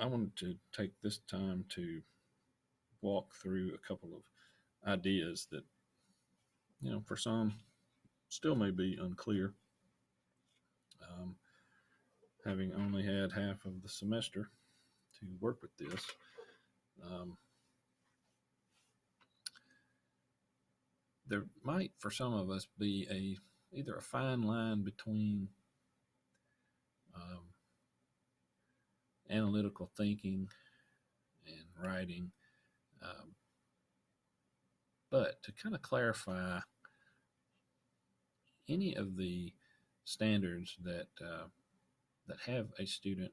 I wanted to take this time to walk through a couple of ideas that, for some still may be unclear. Um, Having only had half of the semester to work with this, um, there might, for some of us, be either a fine line between um, analytical thinking and writing, um, but to kind of clarify any of the standards that have a student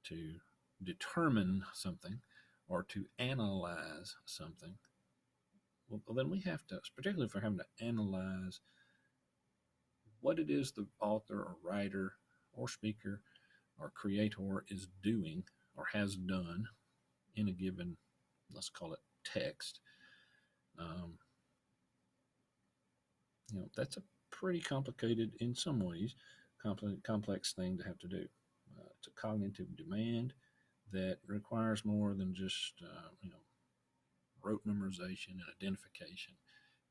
to determine something or to analyze something, well, then we have to, particularly if we're having to analyze what it is the author or writer or speaker or creator is doing or has done in a given, let's call it text. Um, that's a pretty complicated, in some ways, complex thing to have to do. It's a cognitive demand that requires more than just rote memorization and identification.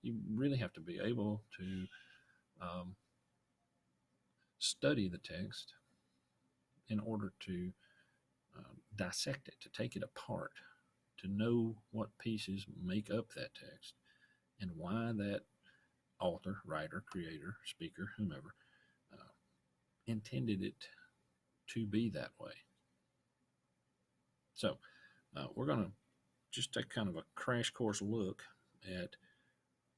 You really have to be able to um, study the text in order to dissect it, to take it apart, to know what pieces make up that text and why that author, writer, creator, speaker, whomever, uh, intended it to be that way. So, we're going to just take kind of a crash course look at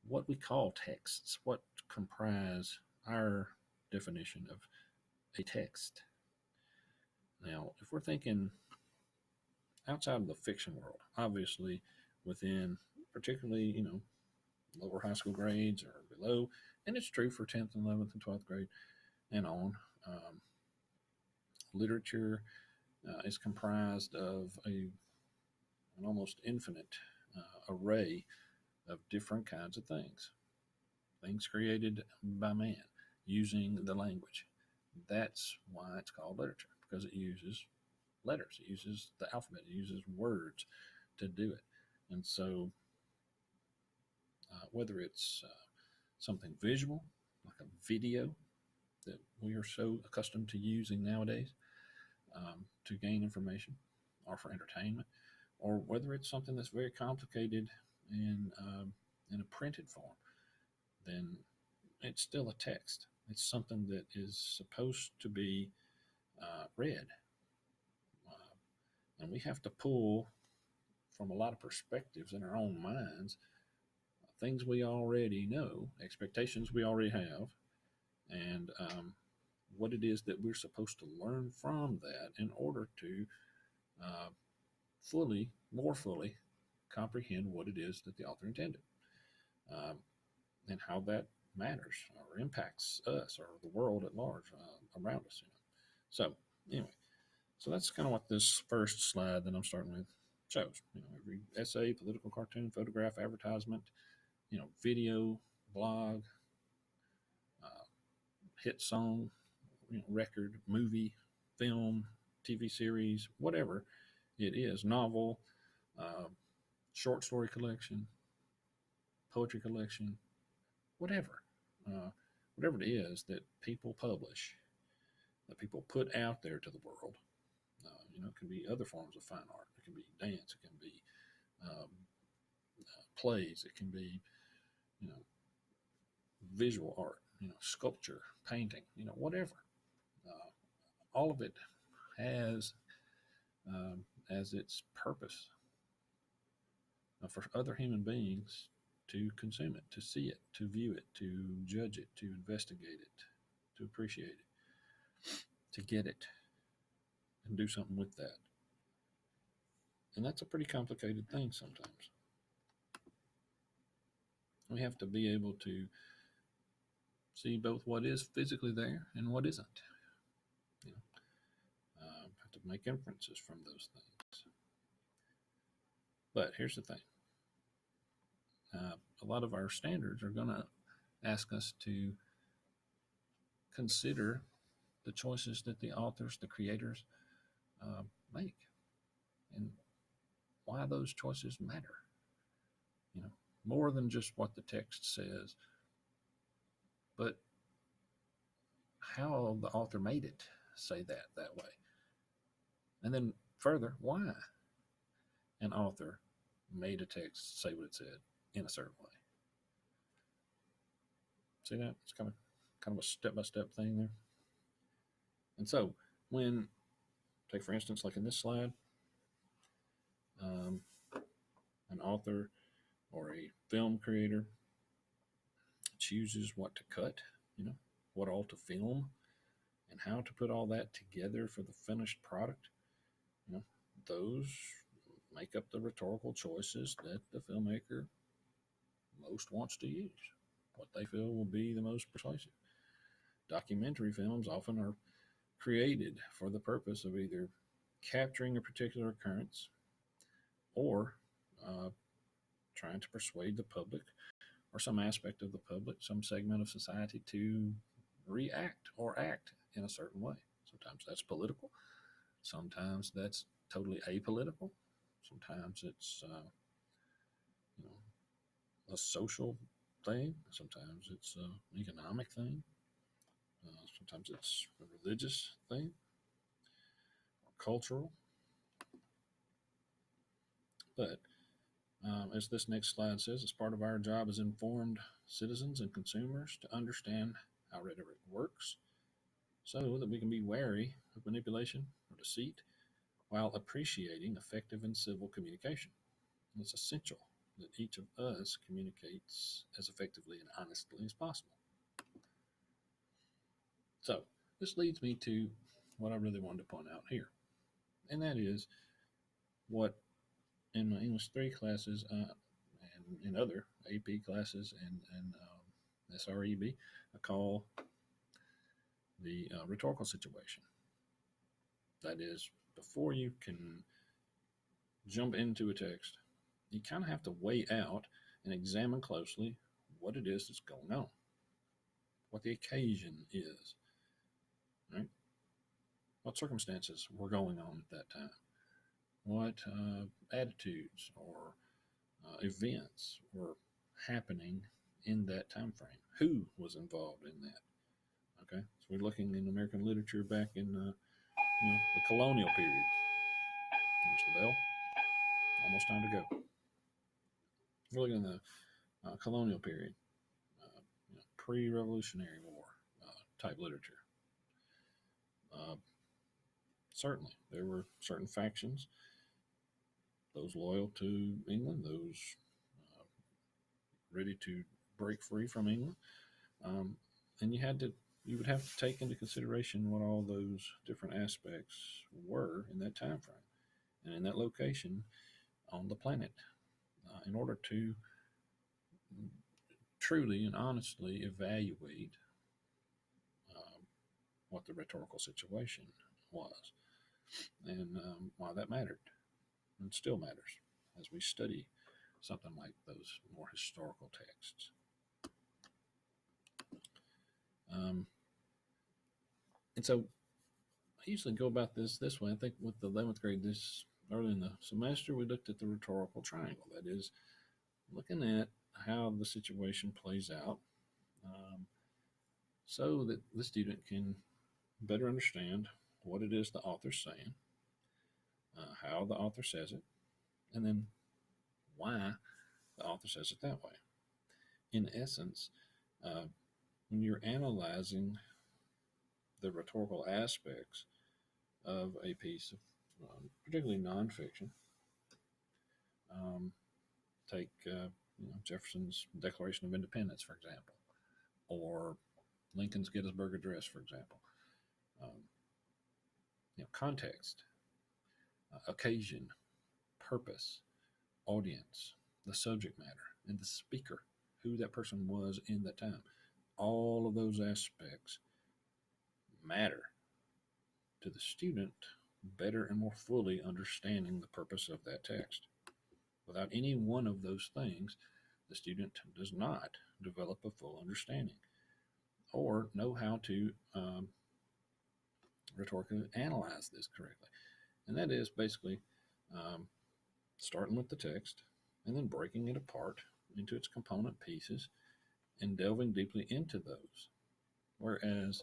what we call texts, what comprise our definition of a text. Now, if we're thinking outside of the fiction world, obviously within particularly, lower high school grades or below, and it's true for 10th and 11th and 12th grade and on, literature is comprised of an almost infinite array of different kinds of things created by man using the language. That's why it's called literature, because it uses letters, it uses the alphabet, it uses words to do it. And so, whether it's something visual, like a video that we are so accustomed to using nowadays to gain information or for entertainment, or whether it's something that's very complicated in a printed form, then it's still a text. It's something that is supposed to be read. And we have to pull from a lot of perspectives in our own minds things we already know, expectations we already have, and what it is that we're supposed to learn from that in order to uh, more fully comprehend what it is that the author intended, um, and how that matters or impacts us or the world at large around us. So anyway, so that's kind of what this first slide that I'm starting with shows. Every essay, political cartoon, photograph, advertisement, video, blog, uh, hit song, record, movie, film, TV series, whatever it is, novel, uh, short story collection, poetry collection, whatever, uh, whatever it is that people publish, that people put out there to the world. It can be other forms of fine art. It can be dance. It can be um, plays. It can be, you know, visual art. Sculpture, painting. Whatever. Uh, all of it has as its purpose for other human beings to consume it, to see it, to view it, to judge it, to investigate it, to appreciate it, to get it, and do something with that. And that's a pretty complicated thing sometimes. We have to be able to see both what is physically there and what isn't. Have to make inferences from those things. But here's the thing: a lot of our standards are going to ask us to consider the choices that the authors, the creators, make. and why those choices matter. More than just what the text says, but how the author made it say that way. And then further, why an author made a text say what it said in a certain way. See that? It's kind of a step-by-step thing there. And so when, take for instance, like in this slide, an author or a film creator chooses what to cut, what all to film, and how to put all that together for the finished product, those make up the rhetorical choices that the filmmaker most wants to use, what they feel will be the most persuasive. Documentary films often are created for the purpose of either capturing a particular occurrence or trying to persuade the public or some aspect of the public, some segment of society to react or act in a certain way. Sometimes that's political. Sometimes that's totally apolitical. Sometimes it's a social thing. Sometimes it's an economic thing. Sometimes it's a religious thing or cultural. But as this next slide says, it's part of our job as informed citizens and consumers to understand how rhetoric works so that we can be wary of manipulation or deceit while appreciating effective and civil communication. And it's essential that each of us communicates as effectively and honestly as possible. So this leads me to what I really wanted to point out here, and that is what in my English 3 classes and in other AP classes and SREB, I call the rhetorical situation. That is, before you can jump into a text, you kind of have to weigh out and examine closely what it is that's going on, what the occasion is, right? What circumstances were going on at that time, what attitudes or events were happening in that time frame, who was involved in that. Okay, so we're looking in American literature back in the colonial period. There's the bell. Almost time to go. We're looking in the colonial period, pre-Revolutionary War type literature. Certainly, there were certain factions, those loyal to England, those ready to break free from England, and you would have to take into consideration what all those different aspects were in that time frame and in that location on the planet in order to truly and honestly evaluate what the rhetorical situation was and why that mattered and still matters as we study something like those more historical texts. And so I usually go about this way. I think with the 11th grade, this early in the semester, we looked at the rhetorical triangle. That is, looking at how the situation plays out so that the student can better understand what it is the author's saying, how the author says it, and then why the author says it that way. In essence, when you're analyzing the rhetorical aspects of a piece of particularly nonfiction, take Jefferson's Declaration of Independence, for example, or Lincoln's Gettysburg Address, for example. Context, occasion, purpose, audience, the subject matter, and the speaker, who that person was in that time. All of those aspects matter to the student better and more fully understanding the purpose of that text. Without any one of those things, the student does not develop a full understanding or know how to rhetorically analyze this correctly. And that is basically um, starting with the text and then breaking it apart into its component pieces and delving deeply into those. Whereas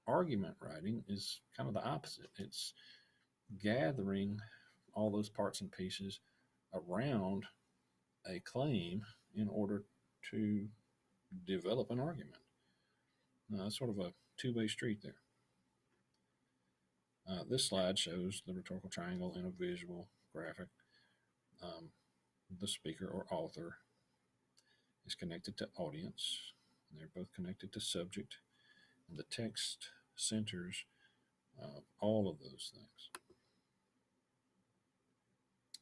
argument writing is kind of the opposite. It's gathering all those parts and pieces around a claim in order to develop an argument. It's sort of a two-way street there. This slide shows the rhetorical triangle in a visual graphic. Um, the speaker or author is connected to audience. They're both connected to subject, and the text centers all of those things.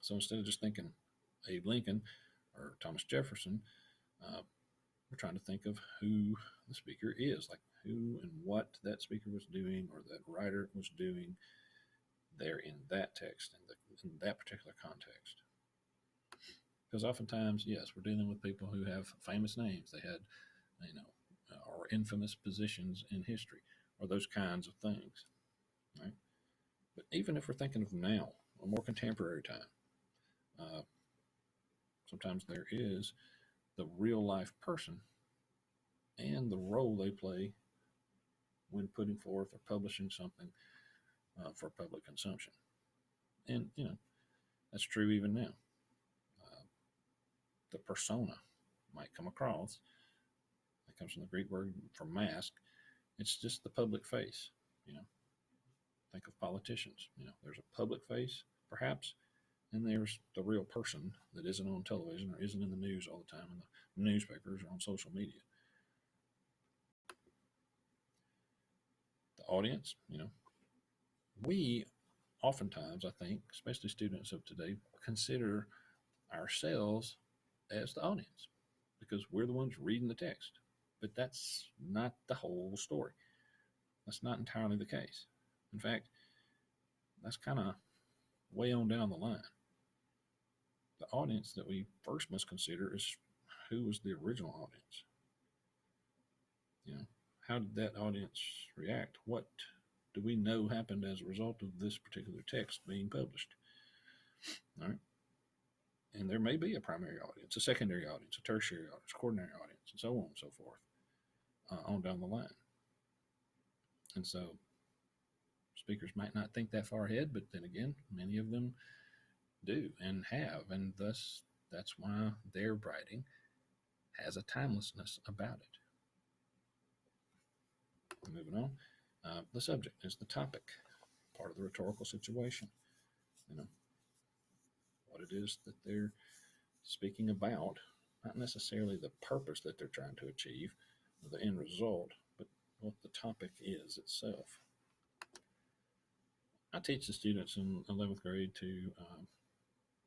So instead of just thinking Abe Lincoln or Thomas Jefferson, we're trying to think of who the speaker is, like who and what that speaker was doing or that writer was doing there in that text, in that particular context. Because oftentimes, yes, we're dealing with people who have famous names. They had, or infamous positions in history, or those kinds of things, right? But even if we're thinking of now, a more contemporary time, uh, sometimes there is the real life person and the role they play when putting forth or publishing something for public consumption. And, that's true even now. The persona might come across. That comes from the Greek word for mask. It's just the public face. Think of politicians. There's a public face, perhaps, and there's the real person that isn't on television or isn't in the news all the time in the newspapers or on social media. The audience, we oftentimes, I think, especially students of today, consider ourselves as the audience because we're the ones reading the text. But that's not the whole story. That's not entirely the case. In fact, that's kind of way on down the line. The audience that we first must consider is who was the original audience. How did that audience react? What do we know happened as a result of this particular text being published? All right. And there may be a primary audience, a secondary audience, a tertiary audience, a quaternary audience, and so on and so forth, on down the line. And so speakers might not think that far ahead, but then again, many of them do and have, and thus that's why their writing has a timelessness about it. Moving on, the subject is the topic, part of the rhetorical situation. What it is that they're speaking about, not necessarily the purpose that they're trying to achieve, or the end result, but what the topic is itself. I teach the students in 11th grade to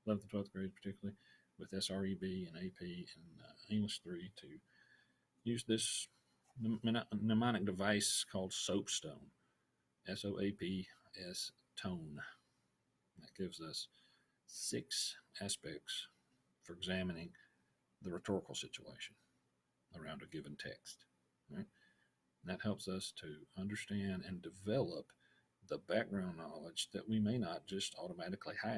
11th and 12th grade, particularly with SREB and AP and English 3, to use this mnemonic device called SOAPStone, SOAPS tone. That gives us 6 aspects for examining the rhetorical situation around a given text. Right? And that helps us to understand and develop the background knowledge that we may not just automatically have.